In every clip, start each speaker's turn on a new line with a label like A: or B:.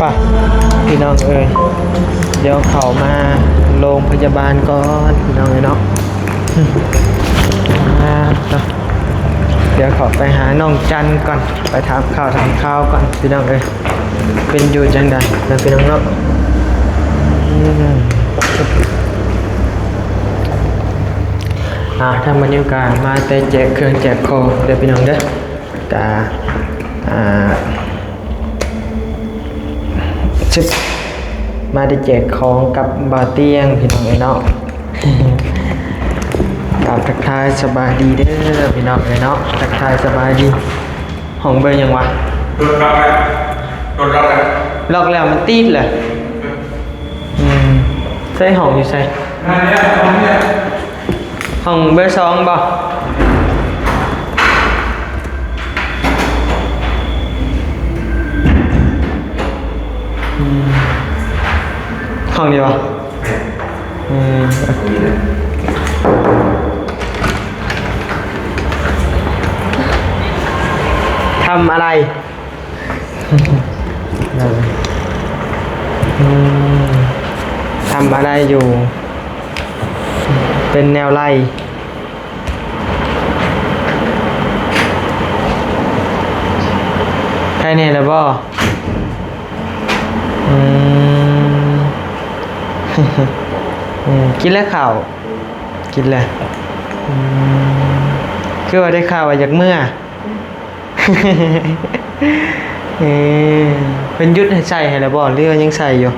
A: ป่ะพี่น้องเอ้ยเดี๋ยวเขามาโรงพยาบาลก่อนพี่น้องเอ้ยเนาะเดี๋ยวเขาไปหาน้องจันก่อนไปถามข่าวก่อนพี่น้องเอ้ยเป็นอยู่จังใดนะพี่น้องเนาะถ้าบรรยากาศมาแต่แจกเครื่องแจกของเดี๋ยวพี่น้องเด้อกะมาได้แจกของกับบาเตียงพี่น้องเนาะกับทักทายสบายดีเด้อพี่น้องเนาะทักทายสบายดีห้องเบอร์ยังวะ
B: โดนล็อกแล้วโดนล็อกแล้ว
A: ล็อกแล้วมันติดเลยใส่ห้องอยู่ใส่ห้องเบอร์สองบ่ห้องเดียวทำอะไรทำอะไรอยู่เป็นแนวไล่ใครเนี่ยล่ะบ่กินแล้วข่าวกินแล้วคือว่าได้ข่าวว่าจากเมื่อเป็นยุทธให้ใส่ให้แล้วบ่หรือว่ายังใส่อยู่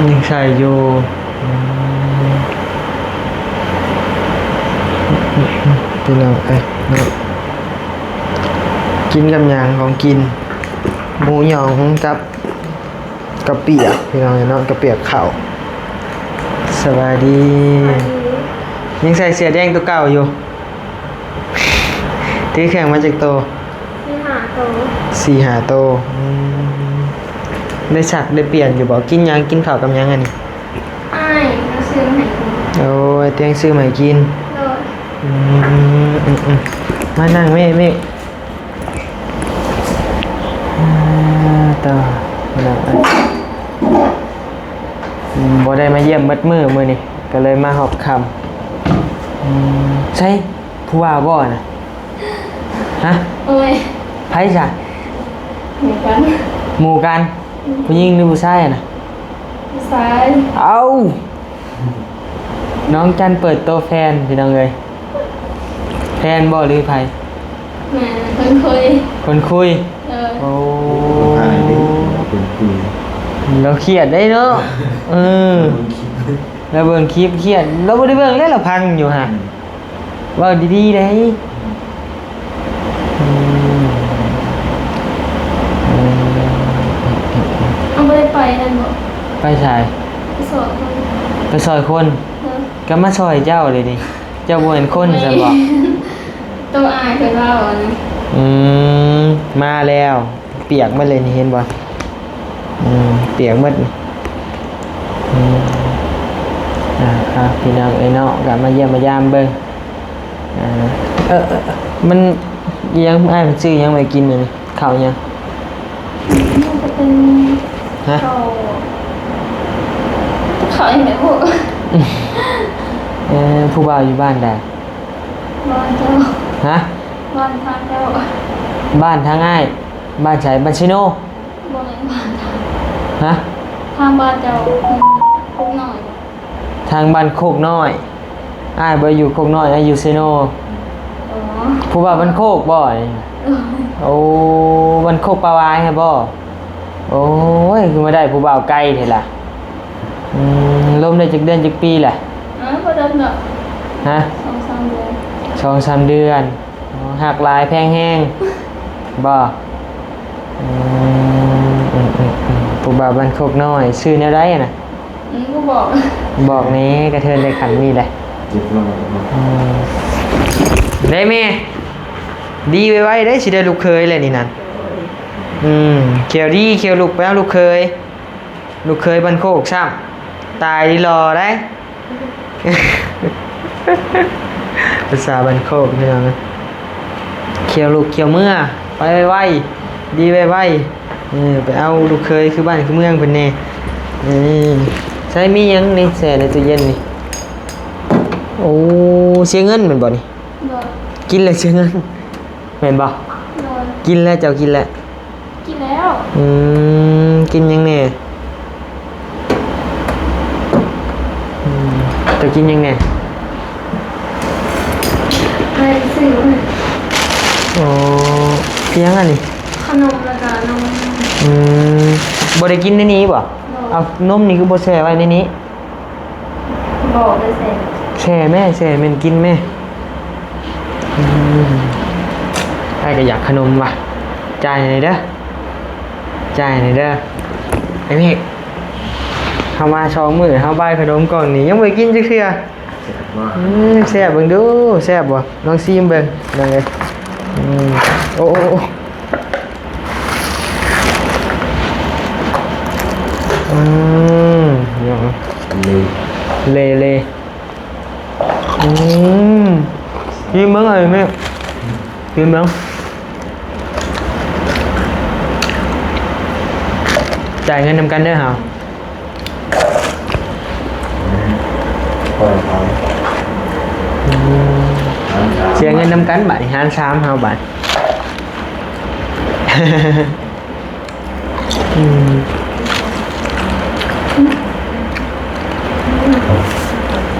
A: ยังใส่อยู่พี่น้องเนาะกินกับหยังของกินหมูหยองกับกระเปียกพี่น้องเนาะกระเปียกข้าวสวัสดียังใส่เสื้อแดงตัวเก่าอยู่ที่แข่งมาจากโต4-5 โตได้สักได้เปลี่ยนอยู่บอกกินยังกินข้าวกับยังอันนี้
C: เราซื้อมาให้กิน
A: โอ้ยเตียงซื้อมาให้กินมานั่งเมฆต่อบ่ได้มาเยี่ยมมัดมือนี่ก็เลยมาหอบคำใช่ผู้ว่าบ่นะฮะ
C: โอ้ย
A: ไพ่จ้ะ
C: ห
A: หมู่กันผู้หญิงหรือผู้ชายนะ
C: ผู้ชาย
A: เอาน้องจันเปิดโตแฟนพี่น้องเลยแฟนบ่หรือไพ่
C: แม่คนคุย
A: โอ้เราเครียดได้เนาะเราเบิ่งคลิปเครียดเราไม่ได้เบิ่งแล้วเราพังอยู่ฮะว่าดีๆได้
C: เอาไปนั่นบ่
A: ไปใส่ไปซอยคนก็มาซอยเจ้าเลยดิเจ้าบ่เห็นคนซะบ่
C: ตัวอายคือเรา
A: มาแล้วเปียกมาเลยนี่เห็นบ่เปียกหมดพี่น้องเนาะกลับมาเยี่ยมมายามเบิ่งมันยังอ้ายมันซื้อยังไม่กินเลยข้าวยัง
C: จะเป็นเขาอย่างไรพวก
A: ผู้บ่าวอยู่บ้านใด
C: บ้านเจ้า
A: ฮะ
C: บ้านทางเจ้า
A: บ้านทางง่ายบ้านใช้บ้านชิโน่
C: บ้านบ้าน
A: ฮะ
C: ทางบ้านเจ้าโคกน้อย
A: ทางบ้านโคกน้อยอ้ายบ่อยู่โคกน้อยอ้ายอยู่ชิโน่ผู้บ่าวบ้านโคกบ่โอ้บ้านโคกปลาวายฮะบ่โอ้ยคือมาได้ผู้บ่าวไกลเท่ล่ะลมได้จักเดือนจักปีแหละ
C: บ่เดินดอก
A: ฮะ2-3 เดือนหักลายแพงแห้งบ่ผู้บ่าวบ้านโคกน้อยชื่อแนวใดน่ะ
C: กู
A: บอกนี้กระเทินได้ขันมีแหละได้แม่ดีไว้ได้สิได้ลูกเคยเลยนี่นั่นเขียวดีเขียวลูกไปเอาลูกเคยบ้านโคกซ้ำตายดีรอได้ภาษาบ้านโคกพี่น้องเขียวลูกเขียวเมื่อไปไว้ดีไว้ ไปเอาลูกเคยคือบ้านคือเมืองเพิ่นแน่ใช้มีหยังนี่แช่ในตู้เย็นนี่โอ้เสียเงินแม่นบ่นี่
C: โดน
A: กินแล้วเสียเงินแม่นบ่
C: โดน
A: กินแล้วเจ้ากินแล้ว
C: กินแล้ว
A: กินหยังแน่เจ้ากินหยังแน่
C: ไปซื้อ
A: โอ้เพียงอันนี้
C: ขนมแล้วก็นม
A: บ่ได้กินในนี้บ่เอานมนี่คือบ่แช่ไว้ในนี้
C: บอกได้เสร็จ
A: แช่แม่แช่แม่นกินแม่ไอ้ก็อยากขนมว่ะจ่ายหน่อยเด้อจ่ายหน่อยเด้อไอ้เมฆเฮามา2มื้อเฮาบายขนมกล่องนี้ยังบ่ได้กินจักเทื่อแซ่บเบิ่งดูแซ่บบ่ลองชิมเบิ่งนั่นเลยโอ้อย่างเลกินเบิ่งอะไรแม่กินเบิ่งจ่ายเงินนำกันเด้อเฮาเสียเงินนำกันบาทหาร3เฮาบาท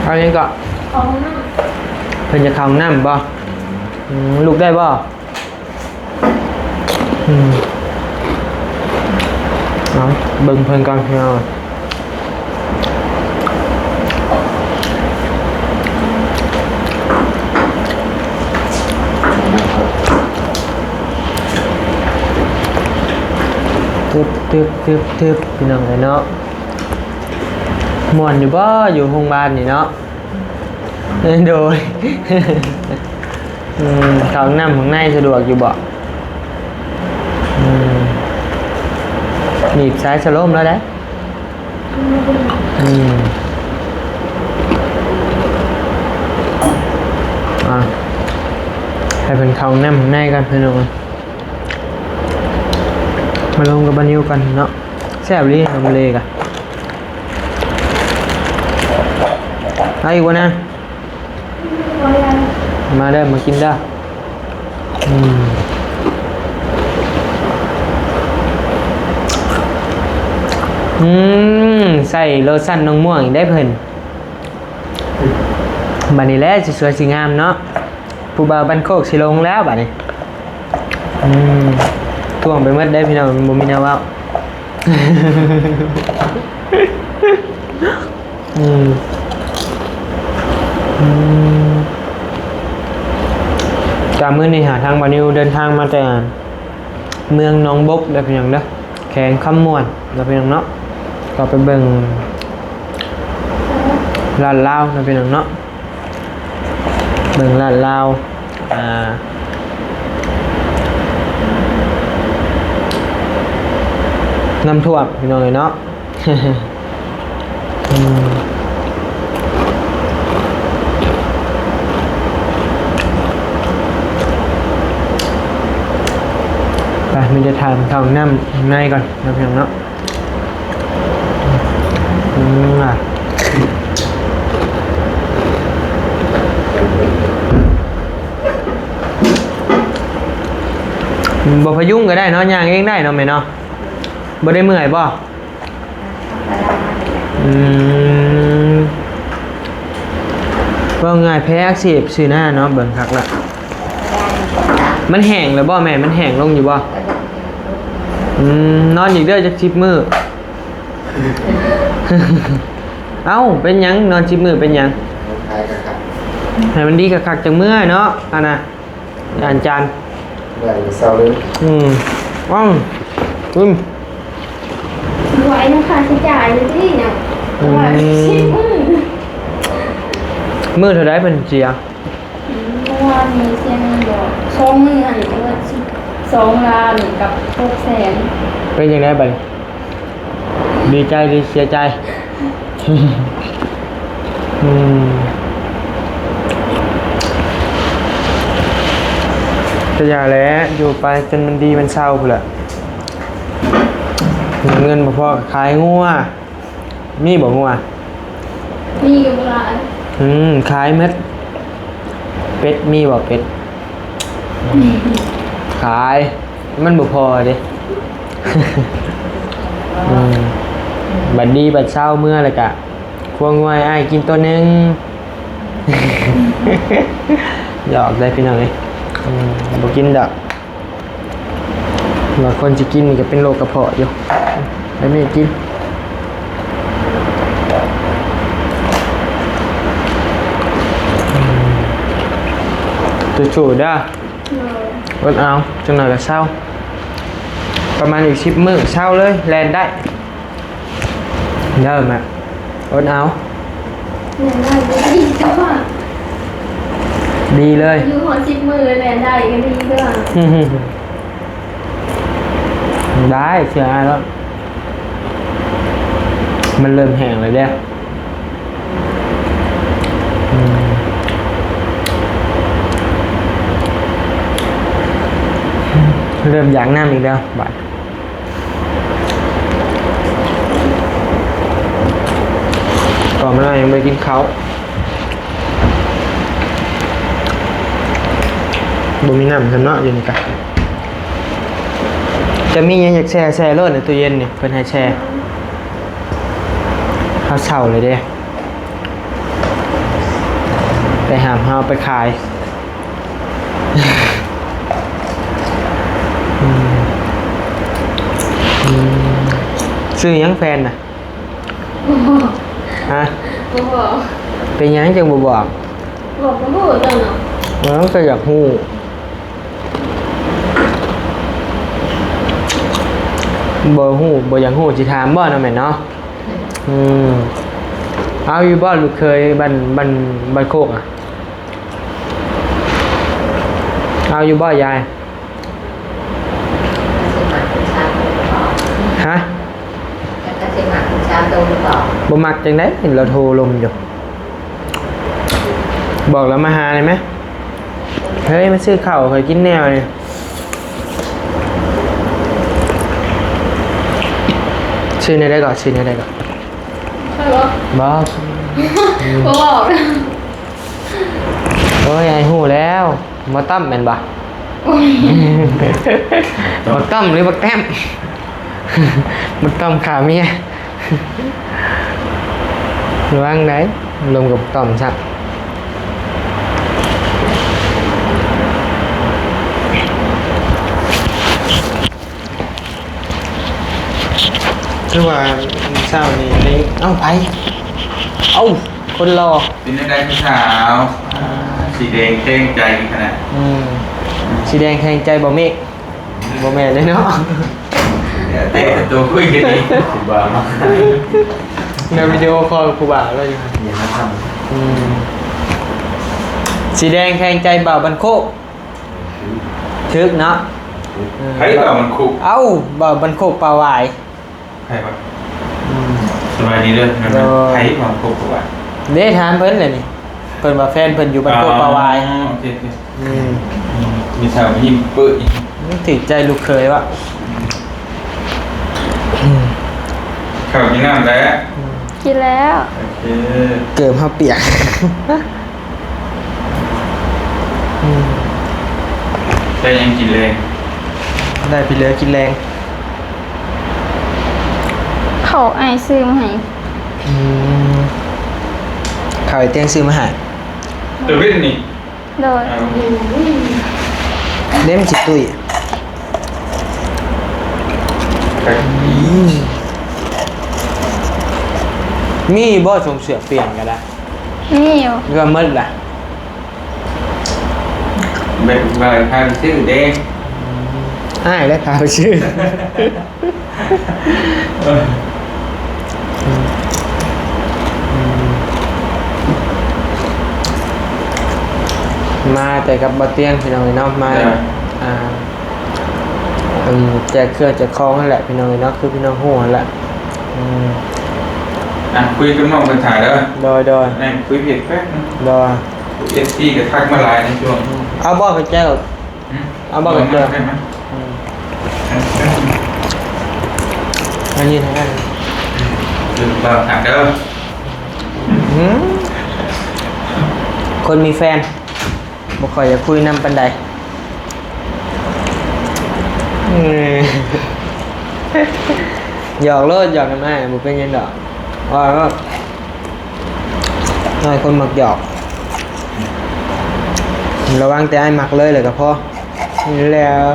A: เอาอย่างนี้ก็
C: ของนั่น
A: เพิ่นจะเข้าห้องน้ำบ่ลูกได้บ่เอาเบิ่งเพิ่นก่อนพี่น้องตึบพี่น้องเลยเนาะม่วนอยู่บ่อยู่โรงพยาบาลนี่เนาะโดยเข้าห้องน้ำข้างในสะดวกอยู่บ่หนีบสายสโลมแล้วได้ให้เพิ่นเข้าห้องน้ำข้างในกันพี่น้องมาลงกับบานิวกันเนาะแซ่บดีน้ำเลกะเอาอีกวะนะมาเด้อมากินเด้อใส่โลชั่นน้องม่วงอีกได้เพิ่นบัดนี้แหละสวยๆสิงามเนาะผู้บ่าวบ้านโคกสิลงแล้วบัดนี้ท่วงไปหมดได้พี่น้องบ่มีแนวเว้ากามื้อนี้หาทางบานิวเดินทางมาแต่เมืองหนองบกได้พี่น้องเด้อแขวงคำม่วนได้พี่น้องเนาะก็ไปเบิ่งลาดลาวได้พี่น้องเนาะเบิ่งลาดลาวน้ำท่วมพี่น้องเลยเนาะไปมันจะทานเข้าน้ำในก่อนนะพี่น้องเนาะบ่พยุงก็ได้เนาะย่างเองได้เนาะแม่เนาะบ่ได้เมื่อยบ่ก็ง่ายแพ้อักเสบซื่อหน้าเนาะเบิ่งคักละมันแห้งแล้วบ่แม่มันแห้งลงอยู่บ่นอนอีกเด้อจัก10มื้อเอ้าเป็นหยังนอน10มื้อเป็นหยังให้มันดีคักๆจังมื้อเนาะอันน่ะอาจารย์
D: ได้เศร้าเลย
C: ไหวนะค่ะใช้จ่ายเลยที่เนี่ยไหวชิบ
A: มื้อเท่าไรเพิ่นเสีย
C: เมื่อวานมีเสียเงินบอก2 มื้อหันเมื่อ2 ล้านกับ600,000
A: เป็นยังไงบัดนี้ดีใจหรือเสียใจจะอย่าแล้วอยู่ไปจนมันดีมันเศร้าพุ่นแหละ เงินบ่พอขายงัวมีบ่งัว
C: มีกับหลาน
A: ขายเม็ดเป็ดมีบ่เป็ดขายมันบ่พอเด้ บัดดีบัดเช้าเมื่อเลยกะควงไว้อ้ายกินตัวหนึง หยอกได้พี่น้องเอ้ยบ่กินดอกว่าคนสิกินนี่ก็เป็นโรคกระเพาะอยู่ให้แม่กินจู่ๆเด้อ
C: เลย
A: อดเอาจังหน่อยก็เศร้าประมาณอีก10 มื้อเศร้าเลยแลนได้เริ่มอ่ะอดเอา
C: เนี่ยได้ก็ดีจ้ะ
A: ดีเลย
C: อยู่หัว10 มือเลยได้ก็ดีด้วย
A: ได้เชื่ออ้ายแล้วมันเริ่มแห้งเลยเด้อเริ่มอยากน้ำอีกแล้วบาดก่อนมาแล้วยังไม่กินเขาวบ่มีน้ำกันเนาะอยู่นี่กันจะมีหยังอยากแช่รถในตู้เย็นนี่เพิ่นให้แช่ข้าวเช่าเลยเด้ไปหามเฮาไปขาย ซื้อหยังแฟนน่ะฮะ
C: บอก
A: เป็นหยังจังบ่บอก
C: บอกก็พูดจังเนาะ
A: มันก็อยากฮู้บ่ฮู้บ่อยากฮู้สิถามบ่เนาะแม่เนาะเอาอยู่บ่ลูกเคยบ้านโคกอ่ะเอาอยู่บ่ยายฮะบ่มักจังได๋เห็นเราโทรลมอยู่บอกแล้วมาหาได้ไหมเฮ้ยมาซื้อข้าวเคยกินแนวนี่ซื้อในได้ก่อนซื้อในได้ก่อน
C: ใช่ปะ
A: บอก
C: บอก
A: โอ้ยไอ้หูแล้วมาตั้มแม่นบ่มาตั้มหรือมาแต้มมาตั้มขาเมียระวังได้ลงกับต่อมสักคือว่าเช้านี้นี่เอ้าไปเอ้าคนรอ
B: เป็นยังไงพี่สาวสีแดงเท่งใจขนาด
A: สีแดงแข่งใจบ่เมฆบ่แม่นเลยเนาะ
B: เดี๋ยวเตะตัวคุยกันดีสิบบาท
A: ในวิดีโอคอลกับครูบ่าวแล้วอยู่ครับ
B: อย่ามาท
A: สีแดงแข่งใจบ่าวบันโคกทึกเนาะ
B: ำใครต่อมันคุก
A: เอ้าบ่าวบันโคกปลาวาย
B: ใครวะสบายดีเลยใครต่อมันคุกวะ
A: เด้ถามเพิ่นเลยนี่เพิ่นว่าแฟนเพิ่นอยู่บันโคกปลาวาย
B: โอเคมีสาวยิ้มเปื้อน
A: นึกถึงใจลูกเคยวะ
B: ข่าวกินน้ำแล้ว
C: กินแล้ว
B: โอเค
A: เกิดมาเปียก
B: ได้ยังกินแรง
A: ได้ไปเหลือกินแรง
C: เขาไอซื้อมาให้
A: ข่าวไอ้เตียงซื้อมาใหา
B: ตัววิ่งนี่
C: โดย
A: เล่มจิตตุยมีบ่ชงเสือเปลี่ยนกันละ
C: นี่อยู่
A: หรือว่ามืดล่ะ
B: แบบใบพาไปซื้อแดง
A: อ้ายแล้วพาไปชื่อ มาแต่กับบะเตียงพี่น้องเนาะมาอ่าแจกเครื่องแจกของนั่นแหละพี่น้องเนาะคือพี่น้องหัวนั่นแหละ
B: คุยกันมองกันถ่ายแล้ว
A: โดย
B: นี่คุยเผ็ดแป๊บ
A: โดย
B: เอสซีกับทักมาลายในช่วง
A: เอาบ่ไปแจกเอาบ่ไปแจก
B: ได้ไหม
A: อันนี้ทั้งนั้น
B: คือบ่าวถักเด้อ
A: หืมคนมีแฟนบ่ค่อยจะคุยนำปันใดอืมหยอกโลดหยอกกันมาบ่เป็นหยังดอกว่าก็น้อยคนมักหยอกระวังแต่ไอ้มักเลยก็พอนี่แล้ว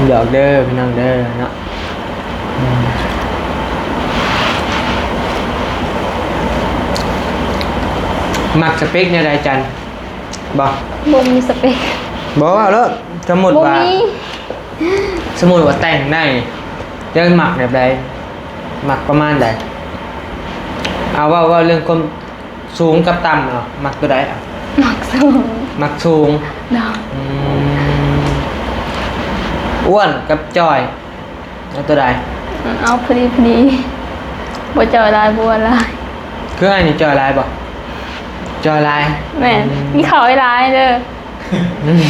A: หยอกเด้อพี่น้องเด้อเนาะมักสเปคเนี่ยใดจันบอก
C: บ่มีสเปค
A: บอกว่าแล้วสมมุติ
C: บ่
A: ว่า
C: มี
A: สมมุติว่าแต่งได้เรื่องมักแบบใดมักประมาณใดเอาว่าเรื่องความสูงกับต่ำเนาะมักตัวใดอ่ะ
C: หมักสูง
A: มักสูง
C: ดอก
A: อืมอ้วนกับจอยแล้วตัวใด
C: เอาพอดีบ่เจอลายบัวลาย
A: คืออันนี้จอยลายบ่จอยลาย
C: แม่นมีเขาไอ้ลายเด้อ
A: อืม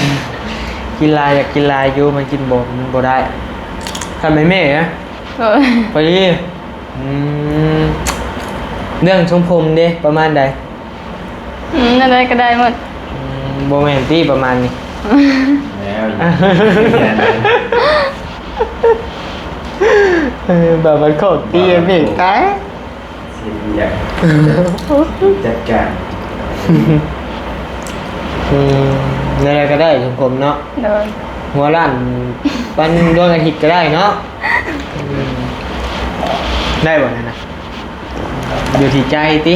A: กินลายอยากกินลายอยู่มันกินบ่มันบ่ได้ทำไมแม่นะ
C: เออ
A: ไปดิอืมเรื่องชมพรมเด้ประมาณใด
C: อะไรก็ได้หมด
A: โบแมนตี้ประมาณนี้
B: แล้วอย่างนี้
A: แบบมันโคตรตีพี่กาย
B: เสียใหญ่จัดการ
A: อะไรก็ได้ชมพรมเนาะ
C: เดิน
A: หัวล้านปันดวงอาทิตย์ก็ได้เนาะได้บ่นั่นนะอยู่ที่ใจติ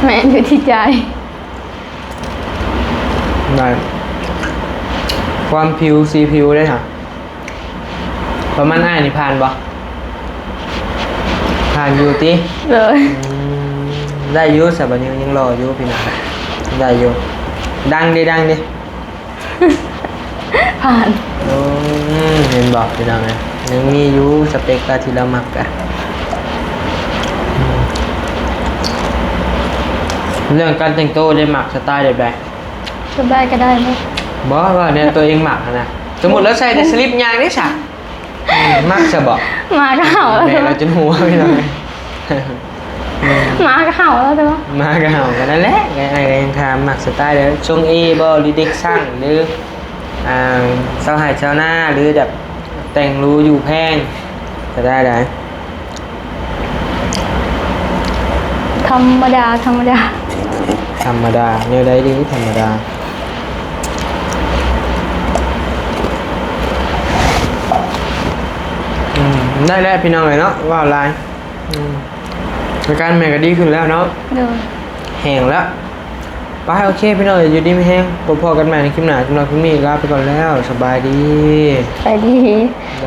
C: แม่อยู่ที่ใจ
A: ได้ความผิวสีผิวได้ค่ะประมาณอ้ายนี่ผ่านบ่ผ่านอยู่ติ
C: เลย
A: ได้อยู่สับนี้ยังรออยู่พี่น้องได้อยู่ดังดิ
C: ผ่าน
A: โอ้เห็นบอกพี่น้องไงยังมีอยู่สเปกที่เรามักอะเรื่องการแต่งตัวได้หมักสไตล์แบบใด
C: จะได้ก็ได้ไหม
A: บอกว่าเนี่ยตัวเองหมักอะนะสมมติแล้วใส่แต่สลิปยางได้ฉะมักจะบอก
C: มาก็เห่าแล้ว
A: แม่
C: ใช่ไหม
A: เราจะหัวพี่น้องไง
C: มาก็เห่าแล้วใช่ไหม
A: มาก็เห่ากันนั่นแหละไงยังทำหมักสไตล์เดี๋ยวชงเอบอหรือเด็กช่างหรือเสาหายเจ้าหน้าหรือแบบแต่งรู้อยู่แพงจะได้ไหม
C: ธรรมดา
A: ธรรมดาเนี่ยได้ดีธรรมดาได้แล้วพี่น้องเลยเนาะว่าอะไรอาการแม่ก็ดีขึ้นแล้วเนาะ
C: เดิน
A: แห้งแล้วไปโอเคพี่น้องอยู่ดีไม่แห้งพอๆกันใหม่ในคลิปหน้าสำหรับคลิปนี้ลาไปก่อนแล้วสบายดี
C: ไปดี
A: โด